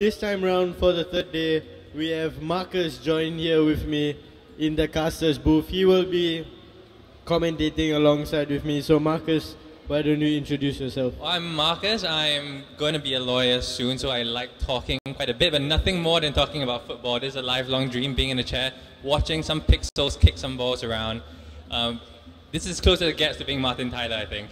This time round for the third day, we have Marcus join here with me in the caster's booth. He will be commentating alongside with me. So Marcus, why don't you introduce yourself? I'm Marcus. I'm going to be a lawyer soon, so I like talking quite a bit, but nothing more than talking about football. This is a lifelong dream, being in a chair, watching some pixels kick some balls around. This is closer it gets to being Martin Tyler, I think.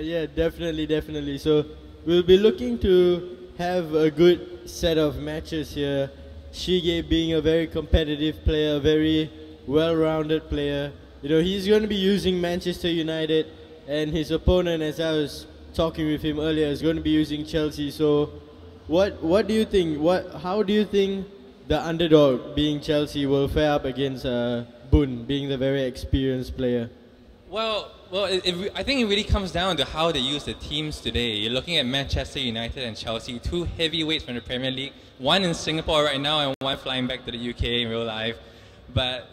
Yeah, definitely. So we'll be looking to have a good set of matches here. Shige being a very competitive player, a very well-rounded player. You know, he's going to be using Manchester United, and his opponent, as I was talking with him earlier, is going to be using Chelsea. So what do you think? How do you think the underdog, being Chelsea, will fare up against Boon, being the very experienced player? Well, I think it really comes down to how they use the teams today. You're looking at Manchester United and Chelsea, two heavyweights from the Premier League, one in Singapore right now and one flying back to the UK in real life. But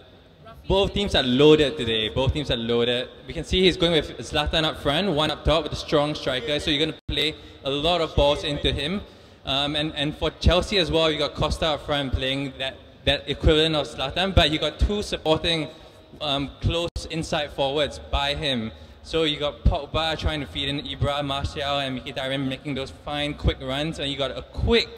both teams are loaded today. Both teams are loaded. We can see he's going with Zlatan up front, one up top with a strong striker. So you're going to play a lot of balls into him. And for Chelsea as well, you got Costa up front playing that equivalent of Zlatan, but you got two supporting close inside forwards by him. So you got Pogba trying to feed in Ibra, Martial and Mkhitaryan making those fine quick runs, and you got a quick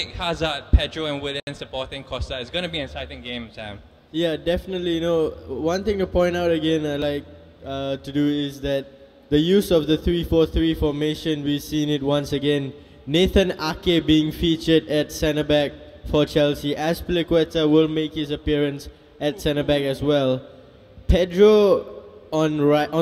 Hazard, Pedro and Willian supporting Costa. It's going to be an exciting game, Sam. Yeah, definitely. You know, one thing to point out again I like to do is that the use of the 3-4-3 formation, we've seen it once again. Nathan Ake being featured at centre-back for Chelsea. Azpilicueta will make his appearance at centre-back as well. Pedro on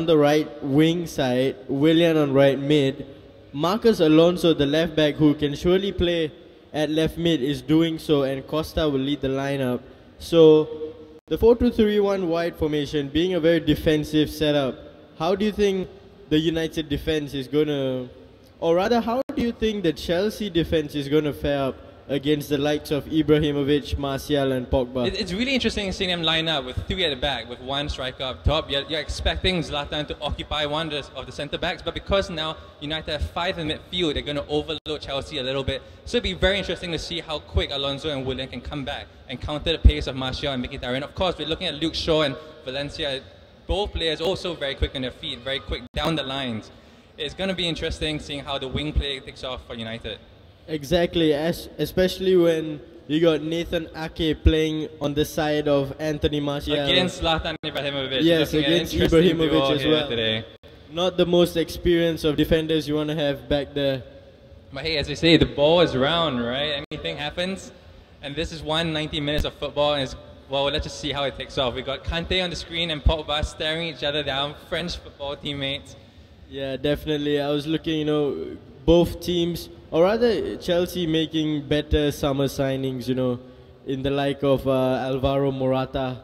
the right wing side, Willian on right mid. Marcus Alonso, the left-back, who can surely play at left mid, is doing so, and Costa will lead the lineup. So the 4-2-3-1 wide formation being a very defensive setup, how do you think the United defense is going to, or rather how do you think the Chelsea defense is going to fare up against the likes of Ibrahimovic, Martial and Pogba? It's really interesting seeing them line up with three at the back, with one striker up top. You're expecting Zlatan to occupy one of the centre-backs, but because now United have five in midfield, they're going to overload Chelsea a little bit. So it'll be very interesting to see how quick Alonso and Willian can come back and counter the pace of Martial and Mkhitaryan. Of course, we're looking at Luke Shaw and Valencia. Both players also very quick on their feet, very quick down the lines. It's going to be interesting seeing how the wing play takes off for United. Exactly, especially when you got Nathan Ake playing on the side of Anthony Martial. Against Zlatan Ibrahimovic. Yes, against Ibrahimovic as well. Today. Not the most experienced of defenders you want to have back there. But hey, as they say, the ball is round, right? Anything happens. And this is 190 minutes of football. And well, let's just see how it takes off. We got Kante on the screen and Pogba staring each other down, French football teammates. Yeah, definitely. I was looking, you know, both teams, or rather Chelsea making better summer signings, you know, in the like of Alvaro Morata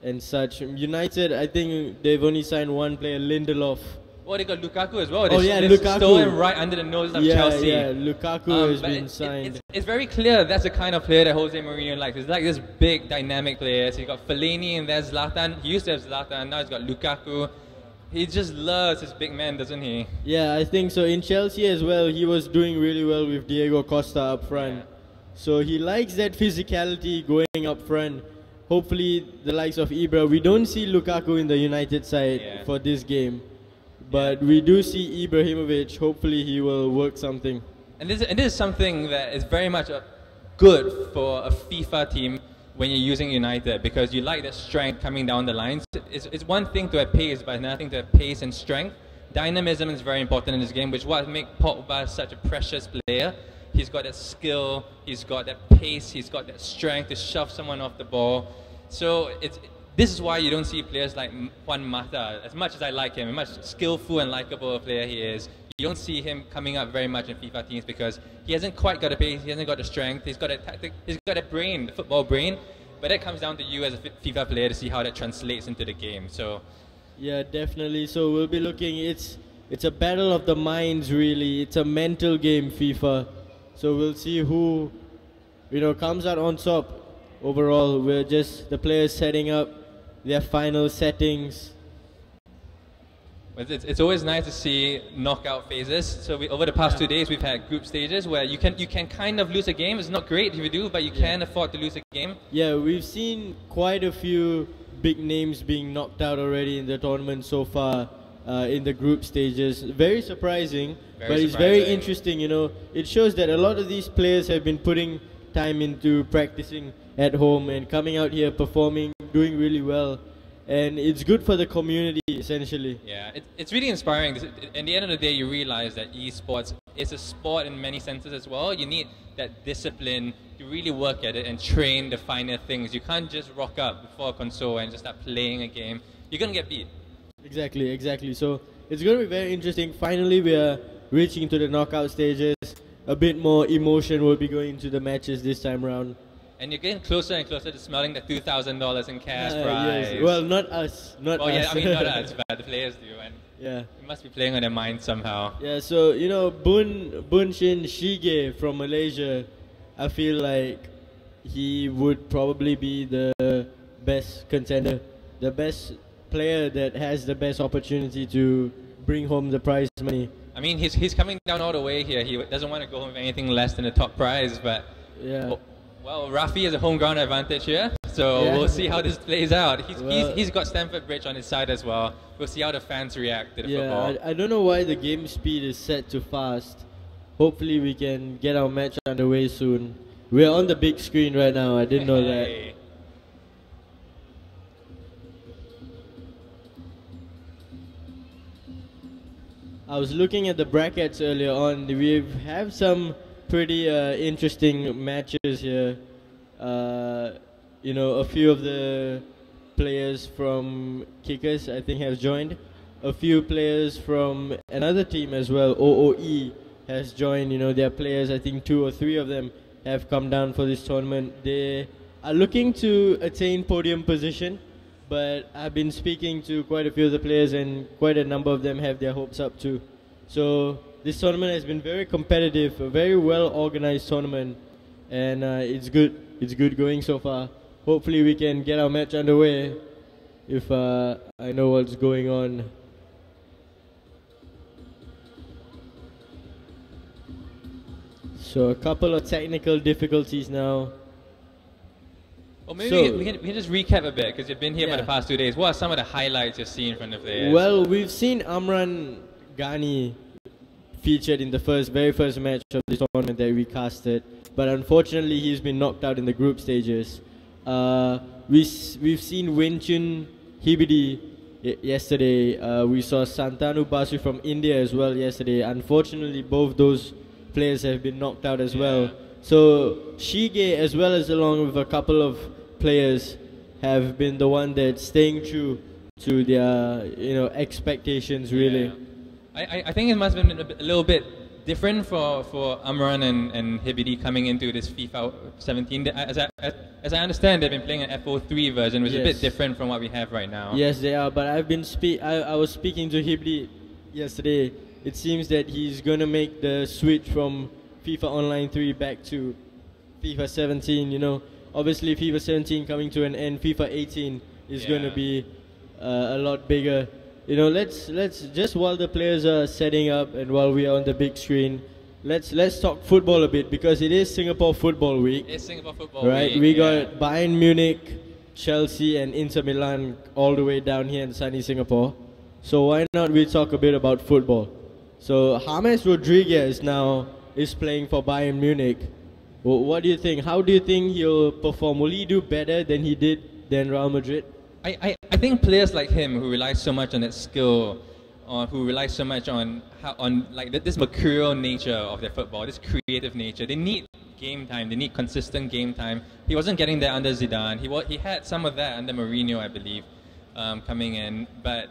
and such. United, I think they've only signed one player, Lindelof. Oh, they got Lukaku as well. Lukaku. Stole him right under the nose of Chelsea. Yeah, Lukaku has been signed. It's very clear that's the kind of player that Jose Mourinho likes. It's like this big, dynamic player. So you got Fellaini and there's Zlatan. He used to have Zlatan, now he's got Lukaku. He just loves his big man, doesn't he? Yeah, I think so. In Chelsea as well, he was doing really well with Diego Costa up front. Yeah. So he likes that physicality going up front. Hopefully, the likes of Ibra. We don't see Lukaku in the United side for this game. But we do see Ibrahimovic. Hopefully, he will work something. And this is something that is very much good for a FIFA team when you're using United, because you like that strength coming down the lines. It's one thing to have pace, but another thing to have pace and strength. Dynamism is very important in this game, which is what makes Pogba such a precious player. He's got that skill, he's got that pace, he's got that strength to shove someone off the ball. So this is why you don't see players like Juan Mata. As much as I like him, as much skillful and likable a player he is, you don't see him coming up very much in FIFA teams because he hasn't quite got the pace, he hasn't got the strength, he's got a tactic, he's got a brain, the football brain, but that comes down to you as a FIFA player to see how that translates into the game. So, yeah, definitely. So we'll be looking, it's a battle of the minds really, it's a mental game, FIFA. So we'll see who, you know, comes out on top. Overall, we're just the players setting up their final settings. But it's always nice to see knockout phases. So over the past 2 days, we've had group stages where you can kind of lose a game. It's not great if you do, but you can afford to lose a game. Yeah, we've seen quite a few big names being knocked out already in the tournament so far in the group stages. Very surprising, but it's very interesting. You know, it shows that a lot of these players have been putting time into practicing at home and coming out here, performing, doing really well. And it's good for the community, essentially. Yeah, it's really inspiring. At the end of the day, you realize that esports is a sport in many senses as well. You need that discipline to really work at it and train the finer things. You can't just rock up before a console and just start playing a game. You're going to get beat. Exactly, exactly. So it's going to be very interesting. Finally, we are reaching to the knockout stages. A bit more emotion will be going into the matches this time around. And you're getting closer and closer to smelling the $2,000 in cash prize. Yes. Well, not us. Not us. Yeah, I mean, not us, but the players do. And yeah. It must be playing on their mind somehow. Yeah, so, you know, Boon Shin Shige from Malaysia, I feel like he would probably be the best contender, the best player that has the best opportunity to bring home the prize money. I mean, he's coming down all the way here. He doesn't want to go home with anything less than the top prize, but... Yeah. Well, Rafi has a home ground advantage here, so we'll see how this plays out. He's got Stamford Bridge on his side as well. We'll see how the fans react to the football. I don't know why the game speed is set to fast. Hopefully we can get our match underway soon. We're on the big screen right now, I didn't know that. I was looking at the brackets earlier on. We have some pretty interesting matches here. You know, a few of the players from Kickers, I think, have joined. A few players from another team as well, OOE, has joined. You know, their players, I think 2 or 3 of them have come down for this tournament. They are looking to attain podium position, but I've been speaking to quite a few of the players and quite a number of them have their hopes up too. So this tournament has been very competitive, a very well organized tournament, and it's good. It's good going so far. Hopefully we can get our match underway if I know what's going on. So a couple of technical difficulties now. Well, maybe we can just recap a bit, because you've been here for the past 2 days. What are some of the highlights you've seen from the players? Well, we've seen Amran Ghani featured in the very first match of this tournament that we casted, but unfortunately he's been knocked out in the group stages. We've seen Wenchun Hibidi yesterday. We saw Santanu Basu from India as well yesterday. Unfortunately, both those players have been knocked out as well. So Shige, as well as along with a couple of players, have been the one that's staying true to their expectations really. I think it must have been a little bit different for Amran and Hibidi coming into this FIFA 17. As I understand, they've been playing an FO3 version, which is a bit different from what we have right now. Yes, they are. But I was speaking to Hibidi yesterday. It seems that he's gonna make the switch from FIFA Online 3 back to FIFA 17. You know, obviously FIFA 17 coming to an end. FIFA 18 is gonna be a lot bigger. You know, let's just while the players are setting up and while we are on the big screen, let's talk football a bit, because it is Singapore Football Week. It's Singapore Football Week. Right, we got Bayern Munich, Chelsea, and Inter Milan all the way down here in sunny Singapore. So why not we talk a bit about football? So James Rodriguez now is playing for Bayern Munich. What do you think? How do you think he'll perform? Will he do better than he did than Real Madrid? I think players like him, who rely so much on that skill, or who rely so much on this mercurial nature of their football, this creative nature, they need game time. They need consistent game time. He wasn't getting that under Zidane. He had some of that under Mourinho, I believe, coming in. But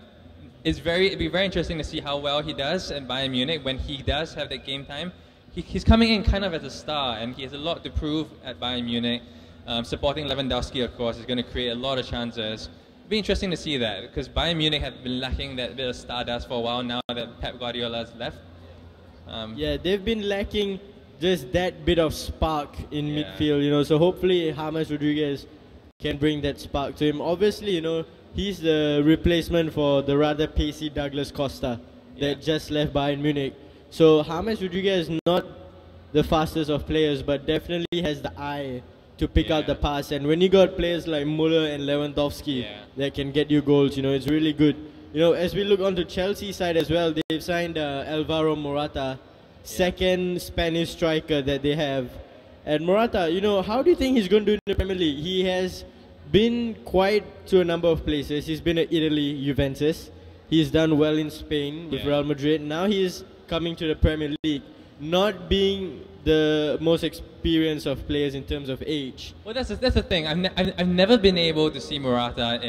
it'd be very interesting to see how well he does at Bayern Munich when he does have that game time. He's coming in kind of as a star, and he has a lot to prove at Bayern Munich. Supporting Lewandowski, of course, is going to create a lot of chances. It'll be interesting to see that, because Bayern Munich have been lacking that bit of stardust for a while now that Pep Guardiola has left. Yeah, they've been lacking just that bit of spark in midfield, you know. So hopefully James Rodriguez can bring that spark to him. Obviously, you know, he's the replacement for the rather pacey Douglas Costa that just left Bayern Munich. So James Rodriguez is not the fastest of players, but definitely has the eye to pick out the pass. And when you got players like Muller and Lewandowski that can get you goals, you know, it's really good. You know, as we look on to Chelsea side as well, they've signed Alvaro Morata, second Spanish striker that they have. And Morata, you know, how do you think he's going to do in the Premier League? He has been quite to a number of places. He's been at Italy, Juventus. He's done well in Spain with Real Madrid. Now he's coming to the Premier League, not being the most experienced of players in terms of age. Well, that's the thing. I've never been able to see Morata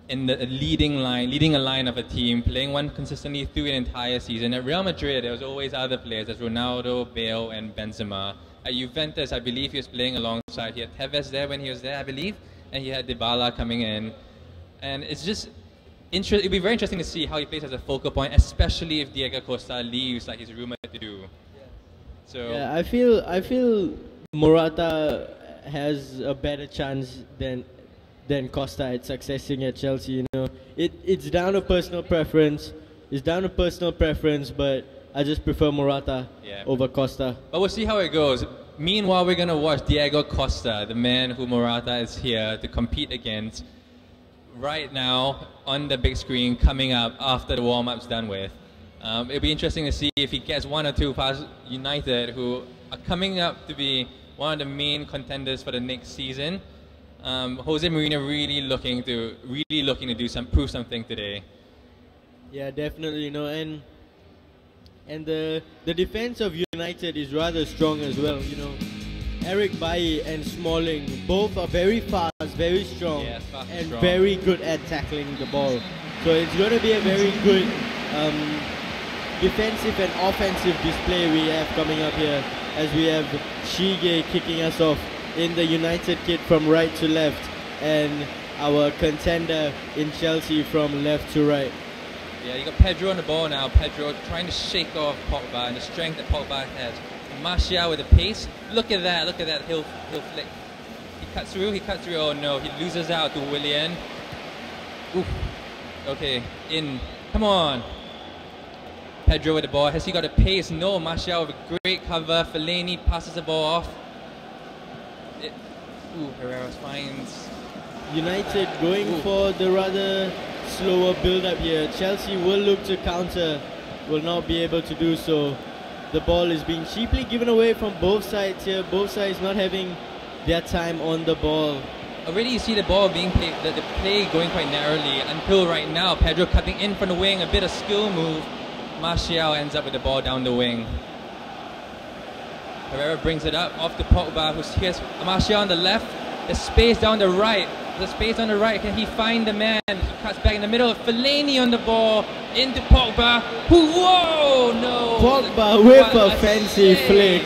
in the leading a line of a team, playing one consistently through an entire season. At Real Madrid, there was always other players. There's Ronaldo, Bale, and Benzema. At Juventus, I believe he was playing alongside. He had Tevez there when he was there, I believe, and he had Dybala coming in. And it's just it'll be very interesting to see how he plays as a focal point, especially if Diego Costa leaves, like he's rumored to do. So yeah, I feel Morata has a better chance than Costa at succeeding at Chelsea. You know, it's down to personal preference. But I just prefer Morata over Costa. But we'll see how it goes. Meanwhile, we're gonna watch Diego Costa, the man who Morata is here to compete against, right now on the big screen, coming up after the warm-up's done with. It'll be interesting to see if he gets one or two past United, who are coming up to be one of the main contenders for the next season. Jose Mourinho really looking to prove something today. Yeah, definitely. You know, and the defense of United is rather strong as well. You know, Eric Bailly and Smalling both are very fast, very strong, and very good at tackling the ball. So it's going to be a very good defensive and offensive display we have coming up here, as we have Shige kicking us off in the United kit from right to left, and our contender in Chelsea from left to right. Yeah, you got Pedro on the ball now. Pedro trying to shake off Pogba and the strength that Pogba has. Martial with the pace. Look at that, he'll flick. He cuts through, oh no, he loses out to Willian. Oof. Okay, in, come on. Pedro with the ball, has he got a pace? No, Martial with a great cover. Fellaini passes the ball off. Herrera finds United going for the rather slower build-up here. Chelsea will look to counter, will not be able to do so. The ball is being cheaply given away from both sides here. Both sides not having their time on the ball. Already you see the ball being played, the play going quite narrowly until right now. Pedro cutting in from the wing, a bit of skill move. Martial ends up with the ball down the wing. Herrera brings it up off to Pogba, who's here's Martial on the left. There's space down the right. Can he find the man? He cuts back in the middle. Fellaini on the ball into Pogba. Whoa, no! Pogba with a fancy flick.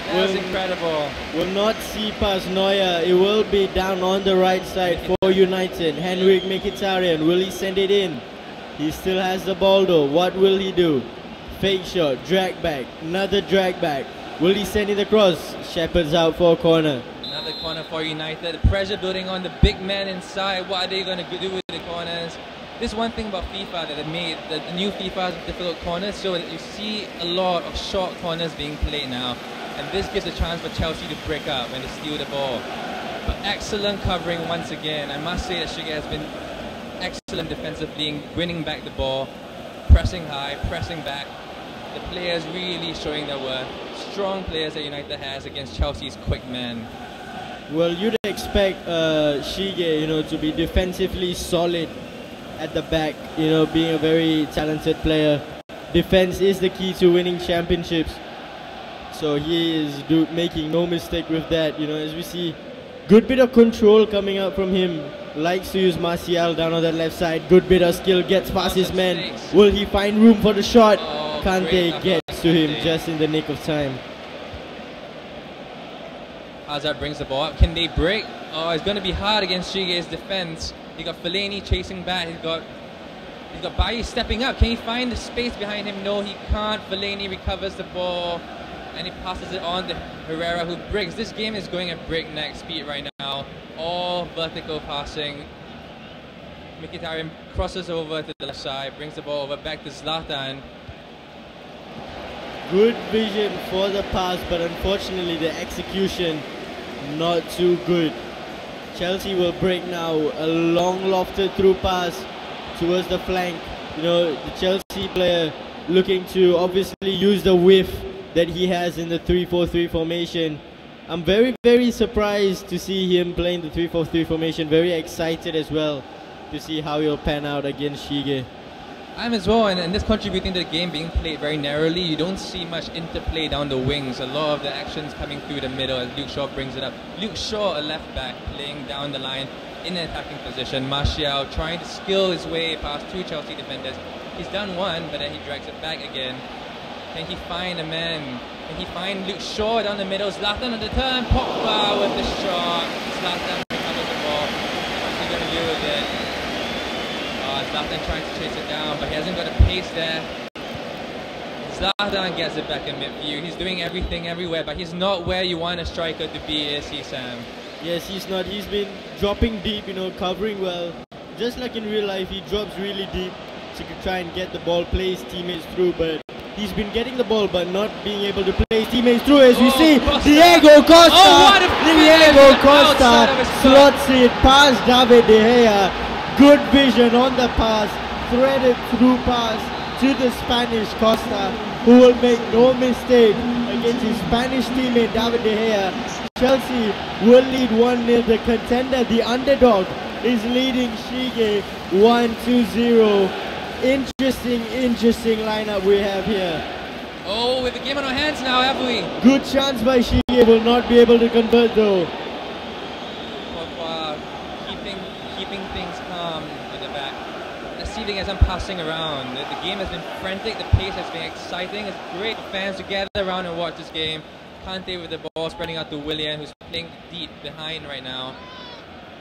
That's incredible. Will not see past Neuer. It will be down on the right side for United. Henrik Mkhitaryan, will he send it in? He still has the ball though. What will he do? Fake shot, drag back, another drag back. Will he send it across? Shepherd's out for a corner. Another corner for United. The pressure building on the big man inside. What are they going to do with the corners? This is one thing about FIFA that they made. The new FIFA has difficult corners, so that you see a lot of short corners being played now. And this gives a chance for Chelsea to break up and to steal the ball. But excellent covering once again. I must say that Shige has been excellent defensively, winning back the ball, pressing high, pressing back. The players really showing their worth. Strong players that United has against Chelsea's quick man. Well, you'd expect Shige, you know, to be defensively solid at the back, you know, being a very talented player. Defense is the key to winning championships. So he is making no mistake with that, you know, as we see. Good bit of control coming out from him. Likes to use Martial down on the left side. Good bit of skill, gets past his man. Will he find room for the shot? Kante gets to him just in the nick of time. Hazard brings the ball up. Can they break? Oh, it's going to be hard against Shige's defense. You got Fellaini chasing back. He's got Bailly stepping up. Can he find the space behind him? No, he can't. Fellaini recovers the ball and he passes it on to Herrera, who breaks. This game is going at breakneck speed right now. All vertical passing. Mkhitaryan crosses over to the left side, brings the ball over back to Zlatan. Good vision for the pass, but unfortunately the execution not too good. Chelsea will break now. A long lofted through pass towards the flank. You know, the Chelsea player looking to obviously use the whiff that he has in the 3-4-3 formation. I'm very, very surprised to see him playing the 3-4-3 formation. Very excited as well to see how he'll pan out against Shige. I'm as well, and this contributing to the game being played very narrowly. You don't see much interplay down the wings. A lot of the actions coming through the middle as Luke Shaw brings it up. Luke Shaw, a left back, playing down the line in an attacking position. Martial trying to skill his way past two Chelsea defenders. He's done one, but then he drags it back again. Can he find a man? Can he find Luke Shaw down the middle? Zlatan on the turn. Pogba with the shot. Zlatan recovers the ball. What's he going to do with it? Zlatan trying to chase it down, but he hasn't got a pace there. Zlatan gets it back in midfield. He's doing everything everywhere, but he's not where you want a striker to be, is he, Sam? Yes, he's not. He's been dropping deep, you know, covering well. Just like in real life, he drops really deep to try and get the ball, play his teammates through, but he's been getting the ball but not being able to play his teammates through. As we see, Costa. Diego Costa! Oh, what a Diego Costa outside of his slots it past David De Gea. Good vision on the pass, threaded through pass to the Spanish Costa, who will make no mistake against his Spanish teammate David De Gea. Chelsea will lead 1-0. The contender, the underdog, is leading Shige 1-0. Interesting lineup we have here. Oh, with the game on our hands now, have we? Good chance by Shige, will not be able to convert though. Keeping things calm at the back. Let's see as I'm passing around. The game has been frantic, the pace has been exciting. It's great for fans to gather around and watch this game. Kante with the ball spreading out to Willian, who's playing deep behind right now.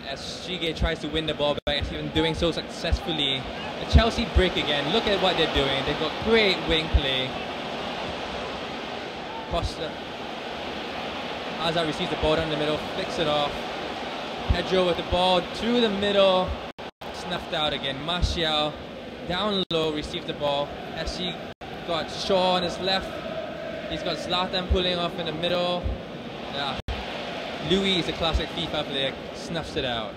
As Shige tries to win the ball back, he's even doing so successfully. The Chelsea break again. Look at what they're doing. They've got great wing play. Costa. Hazard receives the ball down the middle, flicks it off. Pedro with the ball through the middle, snuffed out again. Martial down low, receives the ball. As he got Shaw on his left, he's got Zlatan pulling off in the middle. Louis is a classic FIFA player, snuffs it out.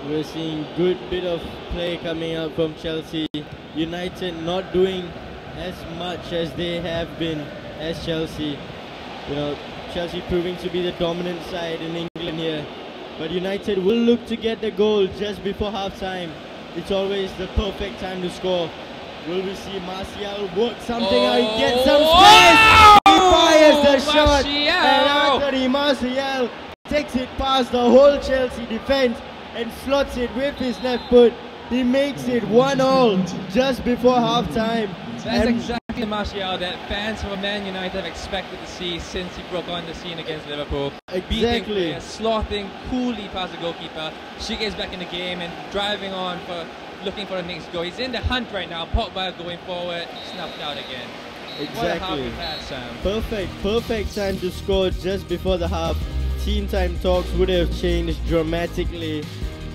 We're seeing good bit of play coming out from Chelsea. United not doing as much as they have been as Chelsea. You know, Chelsea proving to be the dominant side in England here. But United will look to get the goal just before half-time. It's always the perfect time to score. Will we see Martial work something out, get some space? He fires the shot, and Anthony Martial takes it past the whole Chelsea defense and slots it with his left foot. He makes it 1-1 just before half-time. That's exactly the Martial that fans from Man United have expected to see since he broke on the scene against Liverpool. Exactly. Slotting coolly past the goalkeeper. She gets back in the game and driving on for looking for the next goal. He's in the hunt right now. Pogba going forward, snuffed out again. Exactly. What a half we've had, Sam. Perfect time to score just before the half. Team time talks would have changed dramatically.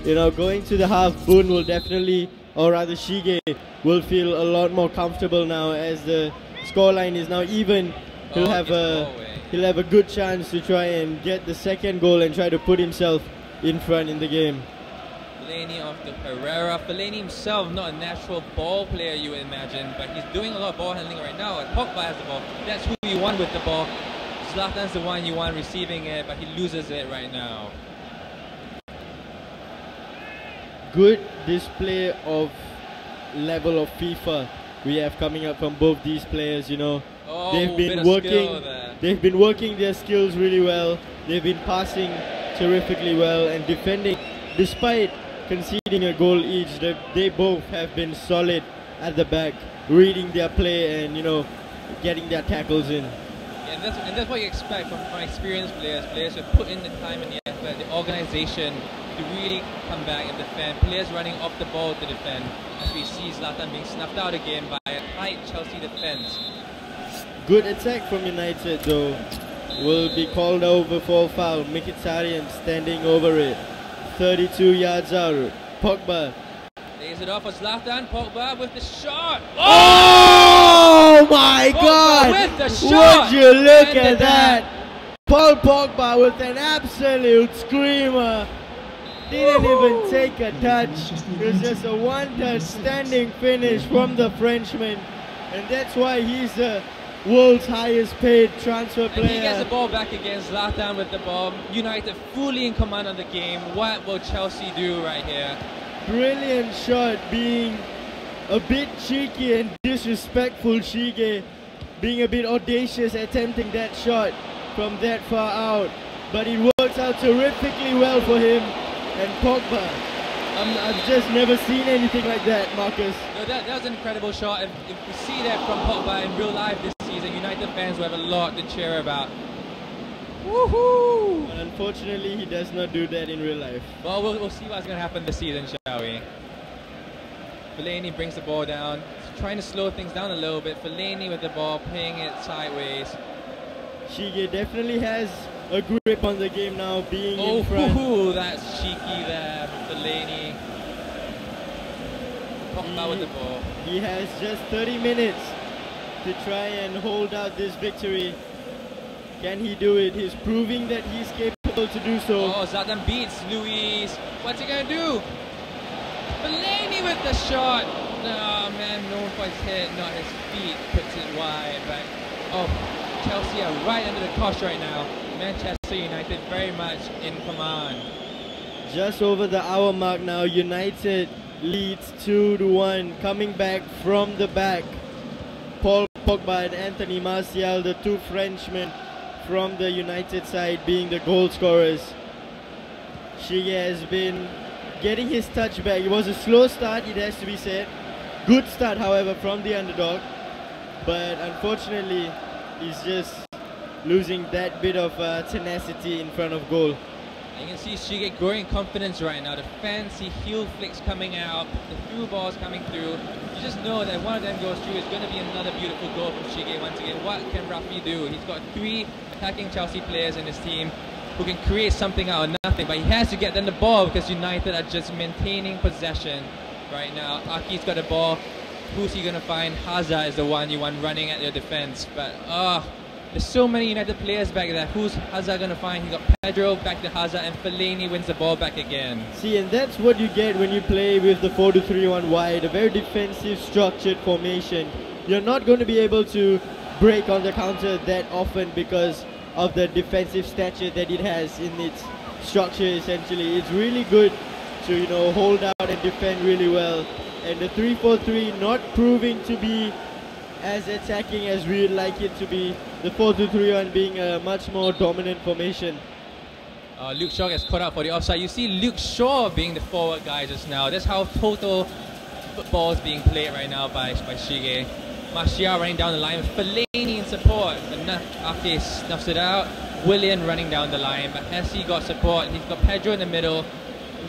You know, going to the half, Boon will definitely, or rather Shige, will feel a lot more comfortable now as the scoreline is now even. He'll have a good chance to try and get the second goal and try to put himself in front in the game. Fellaini off to Pereira. Fellaini himself not a natural ball player, you would imagine, but he's doing a lot of ball handling right now. Pogba has the ball. That's who you want with the ball. Zlatan's the one you want receiving it, but he loses it right now. Good display of level of FIFA we have coming up from both these players. You know, they've been working their skills really well. They've been passing terrifically well and defending. Despite conceding a goal each, they both have been solid at the back, reading their play and, you know, getting their tackles in. Yeah, and that's what you expect from experienced players who put in the time and the effort, the organization to really come back and defend. Players running off the ball to defend. As we see Zlatan being snuffed out again by a tight Chelsea defense. Good attack from United though. Will be called over for foul. Mkhitaryan standing over it. 32 yards out. Pogba. Lays it off for Zlatan. Pogba with the shot. Oh my Pogba God! with the shot. Would you look And at that? Paul Pogba with an absolute screamer. Didn't even take a touch. It was just a one-touch standing finish from the Frenchman. And that's why he's the world's highest paid transfer player. And he gets the ball back again. Zlatan with the ball. United fully in command of the game. What will Chelsea do right here? Brilliant shot, being a bit cheeky and disrespectful. Shige being a bit audacious, attempting that shot from that far out. But it works out terrifically well for him. And Pogba, I've just never seen anything like that, Marcus. No, that was an incredible shot. If we see that from Pogba in real life this season, United fans will have a lot to cheer about. Woohoo! But unfortunately, he does not do that in real life. Well, we'll see what's going to happen this season, shall we? Fellaini brings the ball down, trying to slow things down a little bit. Fellaini with the ball, playing it sideways. Shige definitely has a grip on the game now, being in front. Oh, that's cheeky there from Fellaini. Pogba with the ball. He has just 30 minutes to try and hold out this victory. Can he do it? He's proving that he's capable to do so. Oh, Zlatan beats Luis. What's he going to do? Fellaini with the shot. Oh, man, known for his head, not his feet. Puts it wide. But, oh, Chelsea are right under the cosh right now. Manchester United very much in command. Just over the hour mark now, United leads 2-1, coming back from the back. Paul Pogba and Anthony Martial, the two Frenchmen from the United side, being the goal scorers. Shige has been getting his touch back. It was a slow start, it has to be said. Good start, however, from the underdog. But unfortunately, he's just losing that bit of tenacity in front of goal. You can see Shige growing confidence right now. The fancy heel flicks coming out, the through balls coming through. You just know that one of them goes through. It's going to be another beautiful goal from Shige once again. What can Rafi do? He's got 3 attacking Chelsea players in his team who can create something out of nothing, but he has to get them the ball because United are just maintaining possession right now. Aki's got the ball. Who's he going to find? Hazard is the one you want running at your defense, but there's so many United players back there. Who's Hazard going to find? He got Pedro back to Hazard, and Fellaini wins the ball back again. See, and that's what you get when you play with the 4-2-3-1 wide, a very defensive, structured formation. You're not going to be able to break on the counter that often because of the defensive stature that it has in its structure. Essentially, it's really good to, you know, hold out and defend really well. And the 3-4-3 not proving to be as attacking as we'd like it to be. The 4-2-3-1 being a much more dominant formation. Luke Shaw gets caught out for the offside. You see Luke Shaw being the forward guy just now. That's how total football is being played right now by Shige. Martial running down the line with Fellaini in support. Ake snuffs it out. Willian running down the line, but has he got support? He's got Pedro in the middle.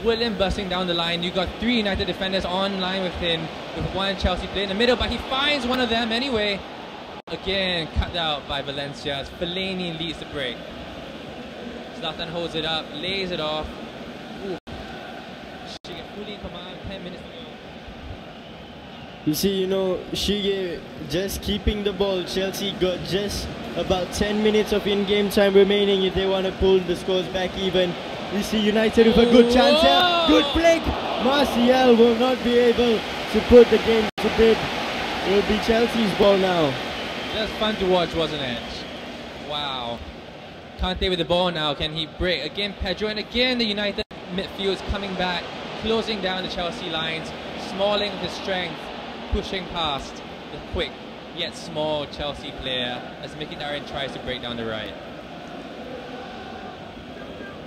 Willian bursting down the line. You got 3 United defenders on line with him, with 1 Chelsea player in the middle, but he finds one of them anyway. Again, cut out by Valencia. Fellaini leads the break. Zlatan holds it up, lays it off. Shige fully in command, 10 minutes to go. You see, you know, Shige just keeping the ball. Chelsea got just about 10 minutes of in-game time remaining if they want to pull the scores back even. We see United with a good chance here. Good flick. Martial will not be able to put the game to bed. It will be Chelsea's ball now. Just fun to watch, wasn't it? Wow. Kante with the ball now. Can he break? Again, Pedro, and again the United midfield is coming back, closing down the Chelsea lines. Smalling with his strength, pushing past the quick yet small Chelsea player as Mkhitaryan tries to break down the right.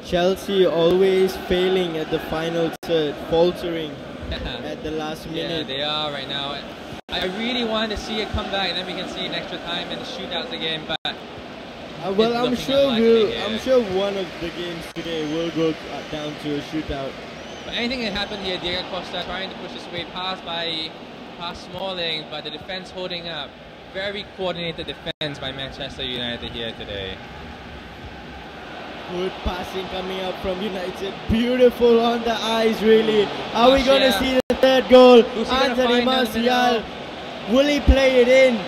Chelsea always failing at the final third, faltering at the last minute. Yeah, they are right now. I really want to see it come back, and then we can see an extra time and the shootouts again. But well, I'm sure one of the games today will go down to a shootout. But anything can happen here. Diego Costa trying to push his way past Smalling, but the defense holding up. Very coordinated defense by Manchester United here today. Good passing coming up from United. Beautiful on the eyes, really. Are we going to see the third goal? Anthony Martial. Will he play it in?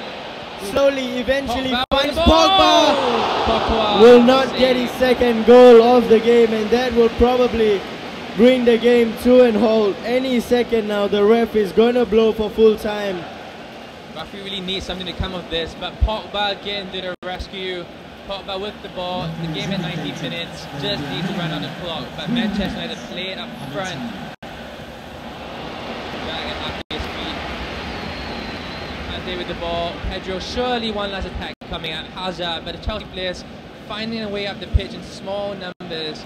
Slowly, eventually finds Pogba. Pogba Will not get his second goal of the game, and that will probably bring the game to an halt. Any second now, the ref is going to blow for full time. Rafi really needs something to come of this, but Pogba again did a rescue. Pogba with the ball, the game at 90 minutes, just need to run on the clock, but Manchester United play it up front. Back at Ake's feet. Ante with the ball, Pedro, surely one last attack coming at Hazard, but the Chelsea players finding a way up the pitch in small numbers.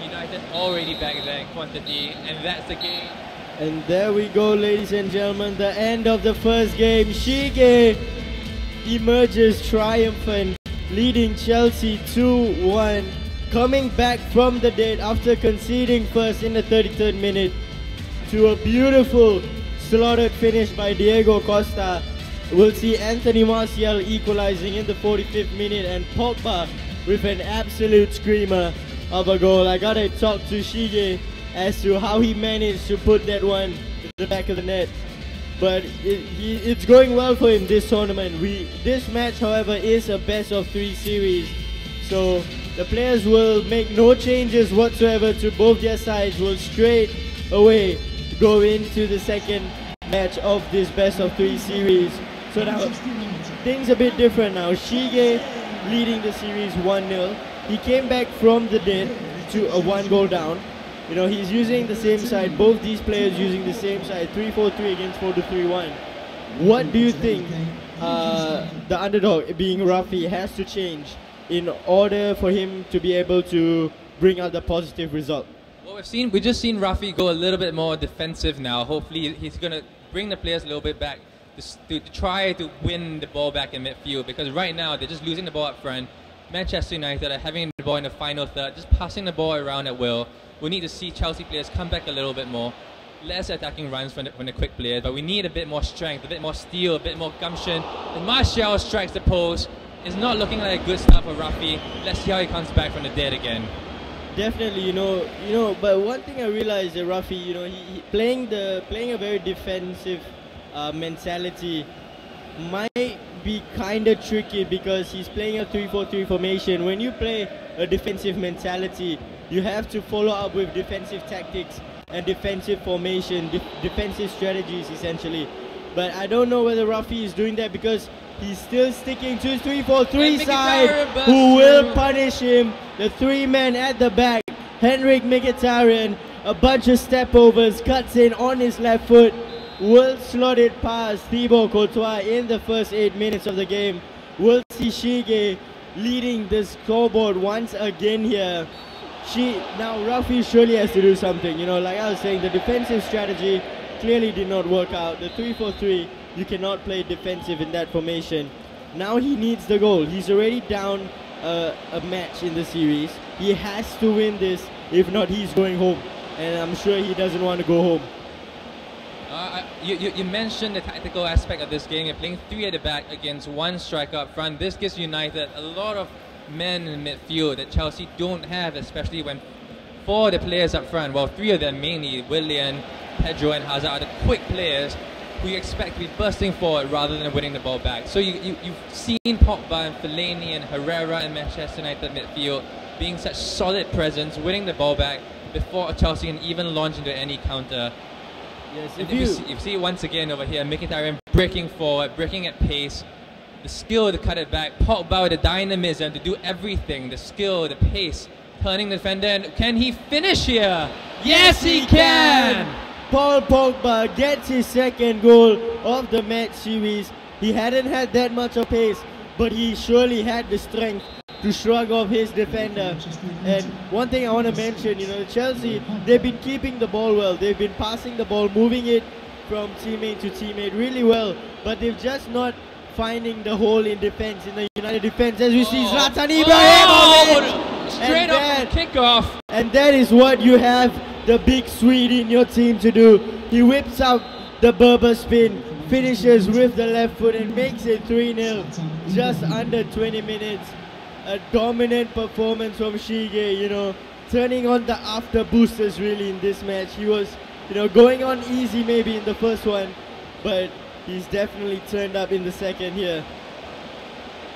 United already back there in quantity, and that's the game. And there we go, ladies and gentlemen, the end of the first game. Shige emerges triumphant, leading Chelsea 2-1, coming back from the dead after conceding first in the 33rd minute to a beautiful slaughtered finish by Diego Costa. We'll see Anthony Martial equalizing in the 45th minute and Pogba with an absolute screamer of a goal. I gotta talk to Shige as to how he managed to put that one in the back of the net. But it's going well for him this tournament. This match, however, is a best of 3 series. So the players will make no changes whatsoever to both their sides. Will straight away go into the second match of this best of 3 series. So now things a bit different now. Shige leading the series 1-0. He came back from the dead to a 1-goal down. You know, he's using the same side, both these players using the same side, 3-4-3 against 4-2-3-1. What do you think the underdog, being Rafi, has to change in order for him to be able to bring out the positive result? Well, we've just seen Rafi go a little bit more defensive now. Hopefully he's going to bring the players a little bit back to try to win the ball back in midfield, because right now they're just losing the ball up front. Manchester United are having the ball in the final third, just passing the ball around at will. We need to see Chelsea players come back a little bit more. Less attacking runs from the quick players, but we need a bit more strength, a bit more steel, a bit more gumption. And Martial strikes the post. It's not looking like a good start for Rafi. Let's see how he comes back from the dead again. Definitely, you know. But one thing I realized that Rafi, he playing a very defensive mentality might be kind of tricky, because he's playing a 3-4-3 formation. When you play a defensive mentality, you have to follow up with defensive tactics and defensive formation, defensive strategies essentially. But I don't know whether Rafi is doing that, because he's still sticking to his 3-4-3 side, who will punish him. The 3 men at the back, Henrik Mkhitaryan, a bunch of step overs, cuts in on his left foot, will slot it past Thibaut Courtois in the first 8 minutes of the game. We'll see Shige leading the scoreboard once again here. Now Rafi surely has to do something, like I was saying, the defensive strategy clearly did not work out. The 3-4-3, you cannot play defensive in that formation. Now he needs the goal. He's already down a match in the series. He has to win this, if not he's going home, and I'm sure he doesn't want to go home. You mentioned the tactical aspect of this game. You're playing 3 at the back against 1 striker up front. This gives United a lot of men in midfield that Chelsea don't have, especially when 4 of the players up front, well, 3 of them mainly, Willian, Pedro and Hazard, are the quick players who you expect to be bursting forward rather than winning the ball back. So you've seen Pogba and Fellaini and Herrera in Manchester United midfield being such solid presence, winning the ball back before Chelsea can even launch into any counter. Yes, you see once again over here, Mkhitaryan breaking forward, breaking at pace, the skill to cut it back, Pogba with the dynamism to do everything, the skill, the pace, turning the defender, and can he finish here? Yes, he can! Paul Pogba gets his second goal of the match series. He hadn't had that much of pace, but he surely had the strength to shrug off his defender. And one thing I want to mention, Chelsea, they've been keeping the ball well. They've been passing the ball, moving it from teammate to teammate really well, but they've just not finding the hole in defense, in the United defense, as we see Zlatan Ibrahimovic. Straight off the kickoff. And that is what you have the big Swede in your team to do. He whips out the Berber spin, finishes with the left foot and makes it 3-0 just under 20 minutes. a dominant performance from Shige, you know, turning on the after boosters really in this match. He was, you know, going on easy maybe in the first one, but he's definitely turned up in the second here.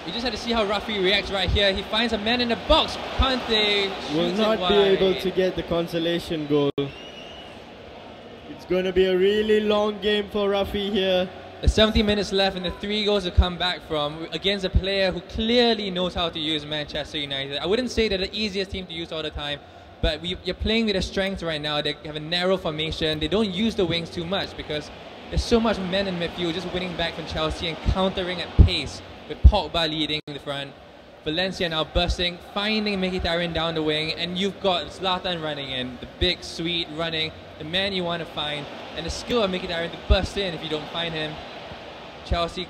We just have to see how Rafi reacts right here. He finds a man in the box. Kante will not be able to get the consolation goal. It's going to be a really long game for Rafi here. There's 70 minutes left and the 3 goals to come back from against a player who clearly knows how to use Manchester United. I wouldn't say they're the easiest team to use all the time, but you're playing with their strength right now. They have a narrow formation. They don't use the wings too much because there's so much men in midfield just winning back from Chelsea and countering at pace with Pogba leading the front. Valencia now bursting, finding Mkhitaryan down the wing, and you've got Zlatan running in, the big, sweet running, the man you want to find, and the skill of Mkhitaryan to burst in if you don't find him. Chelsea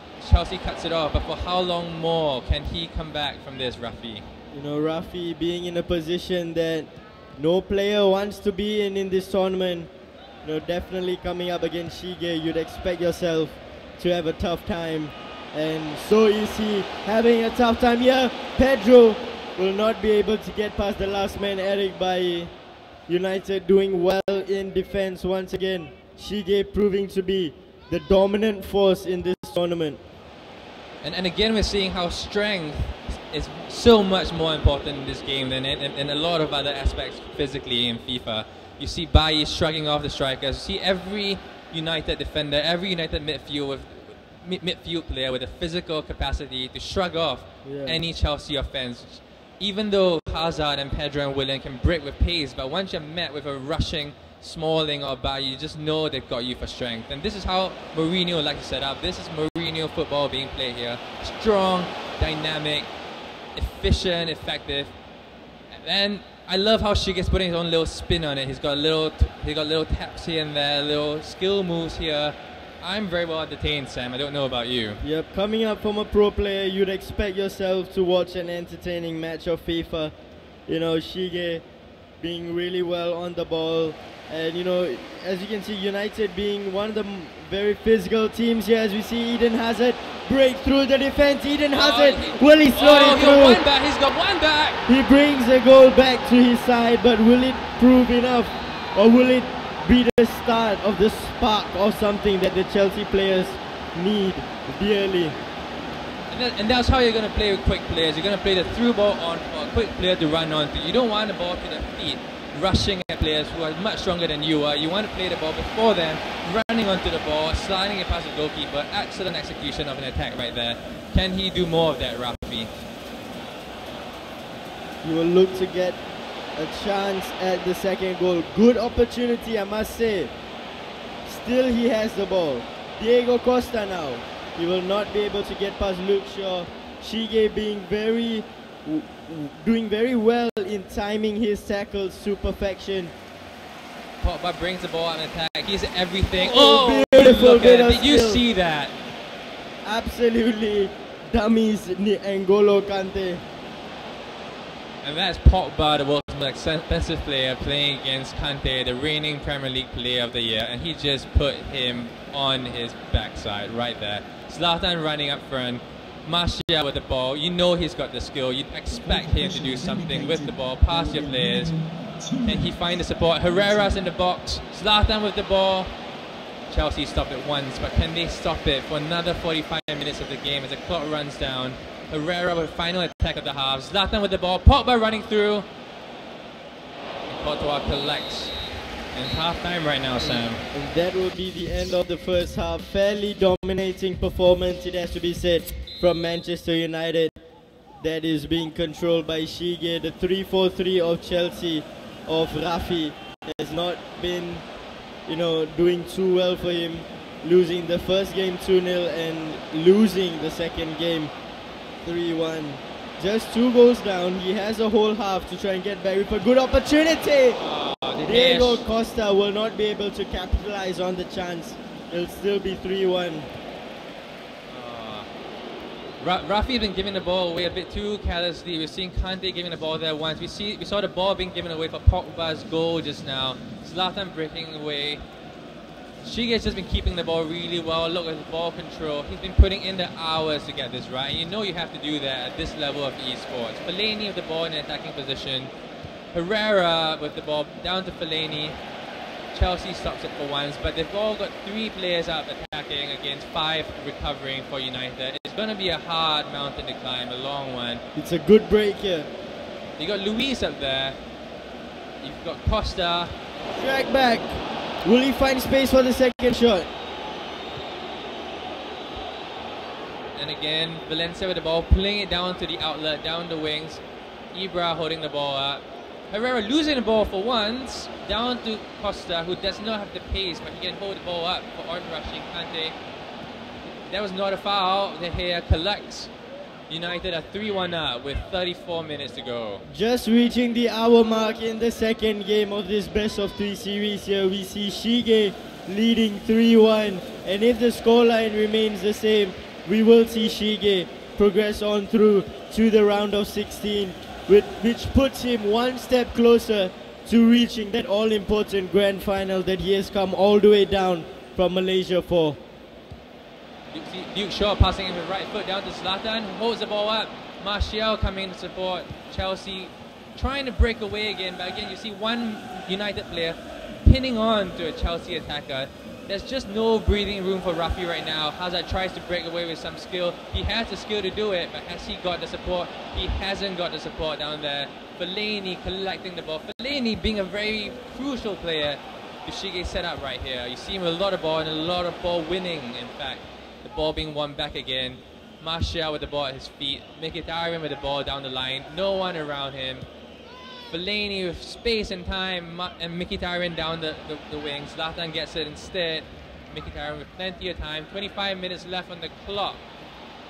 cuts it off, but for how long more can he come back from this, Rafi? You know, Rafi being in a position that no player wants to be in this tournament, you know, definitely coming up against Shige, you'd expect yourself to have a tough time. And so is he having a tough time here. Pedro will not be able to get past the last man, Eric Bailly. United doing well in defense once again. Shige proving to be the dominant force in this tournament. And again, we're seeing how strength is so much more important in this game than in a lot of other aspects physically in FIFA. You see Bailly shrugging off the strikers. You see every United defender, every United midfield player with a physical capacity to shrug off any Chelsea offense. Even though Hazard and Pedro and Willian can break with pace, but once you're met with a rushing Smalling or Bailly, you just know they've got you for strength. And this is how Mourinho would like to set up. This is Mourinho football being played here. Strong, dynamic, efficient, effective. And I love how Shige's putting his own little spin on it. He's got little taps here and there, little skill moves here. I'm very well entertained, Sam. I don't know about you. Yep, coming up from a pro player, you'd expect yourself to watch an entertaining match of FIFA. You know, Shige being really well on the ball. And, you know, as you can see, United being one of the very physical teams here. As we see Eden Hazard break through the defense. Eden Hazard, will he slot it through? He's got one back. He brings the goal back to his side, but will it prove enough? Or will it be the start of the spark or something that the Chelsea players need dearly? And that's how you're going to play with quick players. You're going to play the through ball on for a quick player to run onto. You don't want the ball to the feet, rushing at players who are much stronger than you are. You want to play the ball before them, running onto the ball, sliding it past the goalkeeper. Excellent execution of an attack right there. Can he do more of that, Rafi? He will look to get a chance at the second goal. Good opportunity, I must say. Still he has the ball. Diego Costa now. He will not be able to get past Luke Shaw. Shige being doing very well in timing his tackles to perfection. Pogba brings the ball out and attack. He's everything. Oh, beautiful bit of Did you skill. see that? Absolutely dummies N'Golo Kante. And that's Pogba, the world's most expensive player, playing against Kante, the reigning Premier League player of the year, and he just put him on his backside right there. Zlatan running up front, Martial with the ball. You know he's got the skill. You'd expect him to do something with the ball, past your players. Can he find the support? Herrera's in the box. Zlatan with the ball. Chelsea stopped it once, but can they stop it for another 45 minutes of the game as the clock runs down? Herrera with final attack of the half. Zlatan with the ball. Pogba running through. And Courtois collects. In half-time right now, Sam. And that will be the end of the first half. Fairly dominating performance, it has to be said, from Manchester United. That is being controlled by Shige. The 3-4-3 of Chelsea, of Rafi, has not been, you know, doing too well for him. Losing the first game 2-0 and losing the second game 3-1. Just 2 goals down. He has a whole half to try and get back with a good opportunity. Diego Costa will not be able to capitalize on the chance. It'll still be 3-1. Rafi been giving the ball away a bit too carelessly. We're seeing Kante giving the ball there once. We saw the ball being given away for Pogba's goal just now. Zlatan breaking away. Shige's just been keeping the ball really well. Look at his ball control. He's been putting in the hours to get this right. And you know you have to do that at this level of esports. Fellaini with the ball in an attacking position. Herrera with the ball down to Fellaini. Chelsea stops it for once, but they've all got 3 players up attacking against 5 recovering for United. It's going to be a hard mountain to climb, a long one. It's a good break here. You got Luis up there. You've got Costa. Track back. Will he find space for the second shot? And again, Valencia with the ball, pulling it down to the outlet, down the wings. Ibra holding the ball up. Herrera losing the ball for once, down to Costa, who does not have the pace, but he can hold the ball up for on-rushing Kante. That was not a foul. De Gea collects. United are 3-1 up with 34 minutes to go. Just reaching the hour mark in the second game of this best of 3 series here. We see Shige leading 3-1. And if the scoreline remains the same, we will see Shige progress on through to the round of 16. Which puts him one step closer to reaching that all-important grand final that he has come all the way down from Malaysia for. Luke Shaw passing in with right foot down to Zlatan, who holds the ball up. Martial coming to support Chelsea, trying to break away again, but again you see one United player pinning on to a Chelsea attacker. There's just no breathing room for Rafi right now. Hazard tries to break away with some skill. He has the skill to do it, but has he got the support? He hasn't got the support down there. Fellaini collecting the ball. Fellaini being a very crucial player to Shige's setup right here. You see him with a lot of ball and a lot of ball winning, in fact. The ball being won back again. Martial with the ball at his feet. Mkhitaryan with the ball down the line. No one around him. Fellaini with space and time, and Mkhitaryan down the wings. Zlatan gets it instead. Mkhitaryan with plenty of time. 25 minutes left on the clock.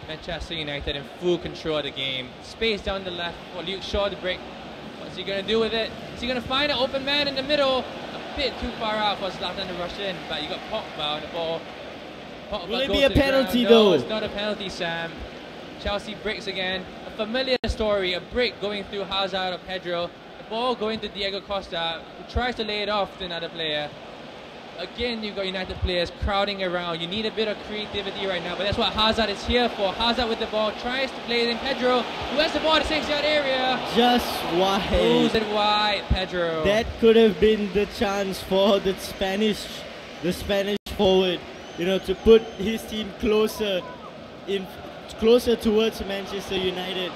Manchester United in full control of the game. Space down the left for Luke Shaw to break. What's he going to do with it? Is he going to find an open man in the middle? A bit too far out for Zlatan to rush in, but you got Pogba on the ball. Pogba Will it goes be a to the penalty ground. No, though? it's not a penalty, Sam. Chelsea breaks again. A familiar story, a break going through Hazard or Pedro. Ball going to Diego Costa, who tries to lay it off to another player. Again, you've got United players crowding around. You need a bit of creativity right now, but that's what Hazard is here for. Hazard with the ball, tries to play it in. Pedro, who has the ball in the 6-yard area. Just wide. Moves it wide, Pedro. That could have been the chance for the Spanish forward, you know, to put his team closer towards Manchester United.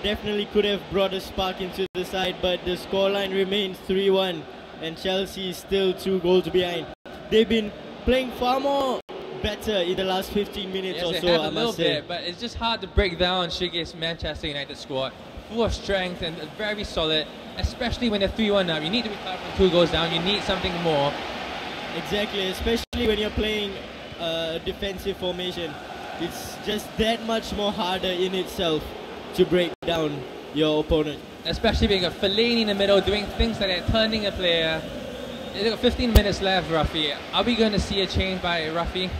Definitely could have brought a spark into the side, but the scoreline remains 3-1 and Chelsea is still 2 goals behind. They've been playing far more better in the last 15 minutes or so, they have I a little must say. bit, but it's just hard to break down Shige's Manchester United squad. Full of strength and very solid, especially when they're 3-1 up. You need to recover from 2 goals down, you need something more. Exactly, especially when you're playing defensive formation. It's just that much more harder in itself to break down your opponent. Especially being a Fellaini in the middle, doing things like that, turning a player. They've got 15 minutes left, Rafi. Are we going to see a change by Rafi?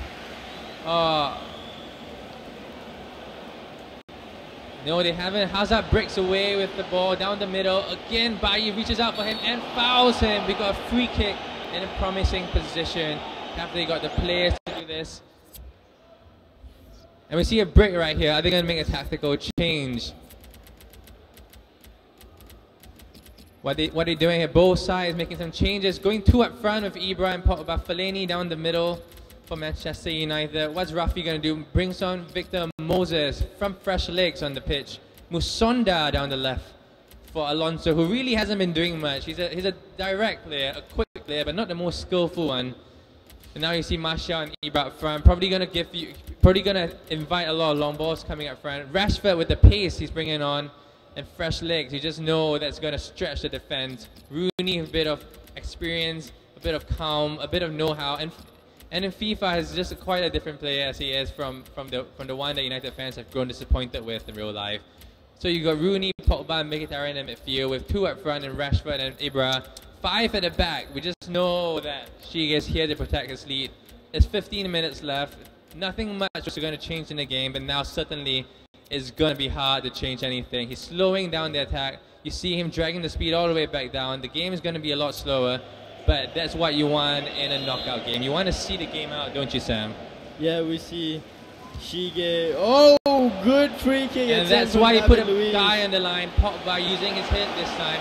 No, they haven't. Hazard breaks away with the ball down the middle. Again, Bailly reaches out for him and fouls him. We got a free kick in a promising position. After they got the players to do this. And we see a break right here. Are they going to make a tactical change? What are they doing here? Both sides making some changes. Going 2 up front with Ibra and Pogba. Fellaini down the middle for Manchester United. What's Rafi going to do? Brings on Victor Moses from fresh legs on the pitch. Musonda down the left for Alonso, who really hasn't been doing much. He's a direct player, a quick player, but not the most skillful one. And now you see Martial and Ibra up front. Probably going to invite a lot of long balls coming up front. Rashford with the pace he's bringing on and fresh legs. You just know that's going to stretch the defense. Rooney, a bit of experience, a bit of calm, a bit of know-how. And in FIFA, he's just quite a different player as he is from the one that United fans have grown disappointed with in real life. So you got Rooney, Pogba, and Mkhitaryan in midfield with 2 up front and Rashford and Ibra. 5 at the back. We just know that Shige is here to protect his lead. There's 15 minutes left. Nothing much is going to change in the game, but now certainly it's going to be hard to change anything. He's slowing down the attack. You see him dragging the speed all the way back down. The game is going to be a lot slower. but that's what you want in a knockout game. You want to see the game out, don't you, Sam? Yeah, we see Shige. Oh, good free kick. And that's why he put a guy on the line. Pogba using his head this time.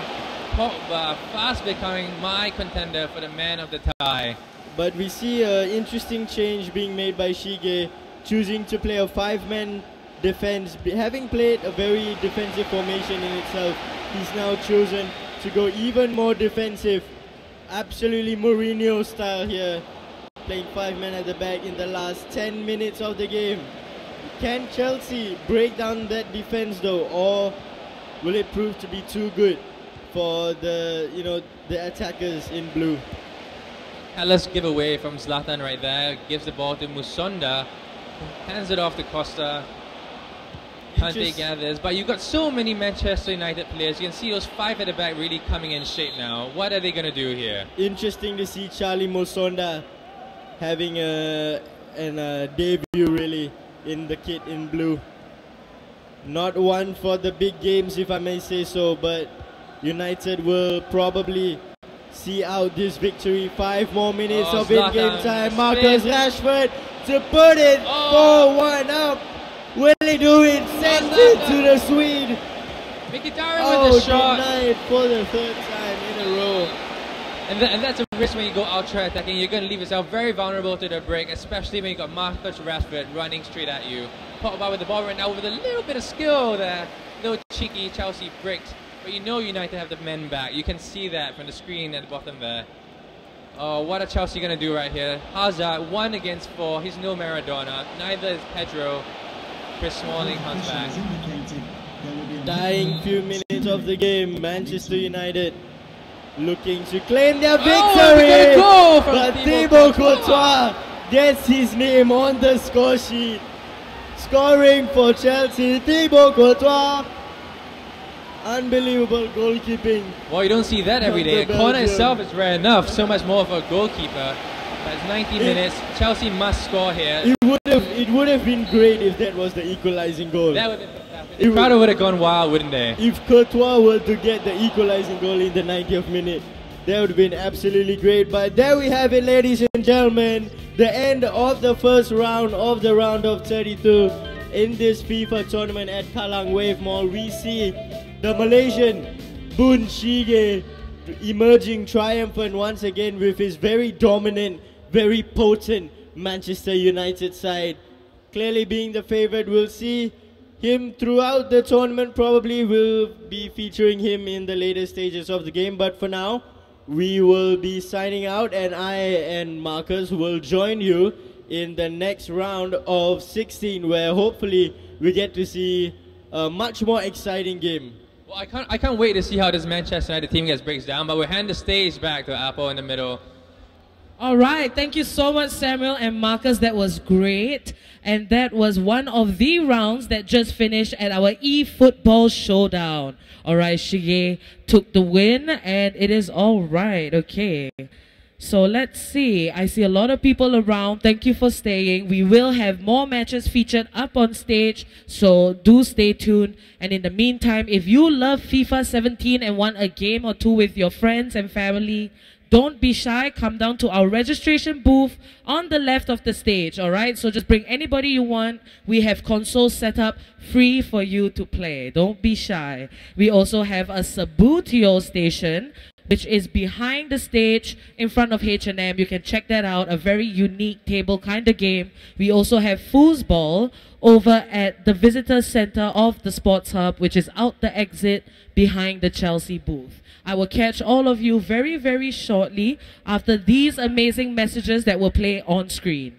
Pogba fast becoming my contender for the man of the tie. But we see an interesting change being made by Shige, choosing to play a 5-man defense. Having played a very defensive formation in itself, he's now chosen to go even more defensive. Absolutely Mourinho style here. Playing 5 men at the back in the last 10 minutes of the game. Can Chelsea break down that defense though, or will it prove to be too good for the the attackers in blue? Hellas giveaway from Zlatan right there. Gives the ball to Musonda. Hands it off to Costa. Kante gathers. But you've got so many Manchester United players. You can see those 5 at the back really coming in shape now. What are they going to do here? Interesting to see Charlie Musonda having a debut really in the kit in blue. Not one for the big games, if I may say so, but United will probably see out this victory. 5 more minutes of in-game time. Marcus Rashford to put it 4-1 up. Will he do it? Sends it to the Swede. Mkhitaryan with the shot. Denied for the 3rd time in a row. And that's a risk when you go ultra attacking. You're going to leave yourself very vulnerable to the break, especially when you got Marcus Rashford running straight at you. Pogba with the ball right now with a little bit of skill there. Little cheeky Chelsea breaks. But you know United have the men back. You can see that from the screen at the bottom there. Oh, what are Chelsea going to do right here? Hazard, 1 against 4. He's no Maradona. Neither is Pedro. Chris Smalling comes back. Dying few minutes of the game. Manchester United looking to claim their victory. But Thibaut Courtois gets his name on the score sheet. Scoring for Chelsea, Thibaut Courtois. Unbelievable goalkeeping. Well, you don't see that every day. Corner itself is rare enough. So much more for a goalkeeper. That's 90 minutes. Chelsea must score here. It would have been great if that was the equalizing goal. That would have been fantastic. The crowd would have gone wild, wouldn't they? If Courtois were to get the equalizing goal in the 90th minute, that would have been absolutely great. But there we have it, ladies and gentlemen. The end of the first round of the round of 32 in this FIFA tournament at Kallang Wave Mall. We see the Malaysian Boon emerging triumphant once again with his very dominant, very potent Manchester United side. Clearly being the favorite, we'll see him throughout the tournament. Probably will be featuring him in the later stages of the game. But for now, we will be signing out, and I and Marcus will join you in the next round of 16, where hopefully we get to see a much more exciting game. Well, I can't wait to see how this Manchester United team breaks down, but we'll hand the stage back to Apple in the middle. All right, thank you so much, Samuel and Marcus. That was great. And that was one of the rounds that just finished at our eFootball Showdown. All right, Shige took the win, and it is all right. Okay. So let's see. I see a lot of people around. Thank you for staying. We will have more matches featured up on stage, so do stay tuned. And in the meantime, if you love FIFA 17 and want a game or two with your friends and family, don't be shy. Come down to our registration booth on the left of the stage, all right? So just bring anybody you want. We have consoles set up free for you to play. Don't be shy. We also have a Sabutio station, which is behind the stage in front of H&M. You can check that out, a very unique table kind of game. We also have foosball over at the visitor center of the Sports Hub, which is out the exit behind the Chelsea booth. I will catch all of you very, very shortly after these amazing messages that will play on screen.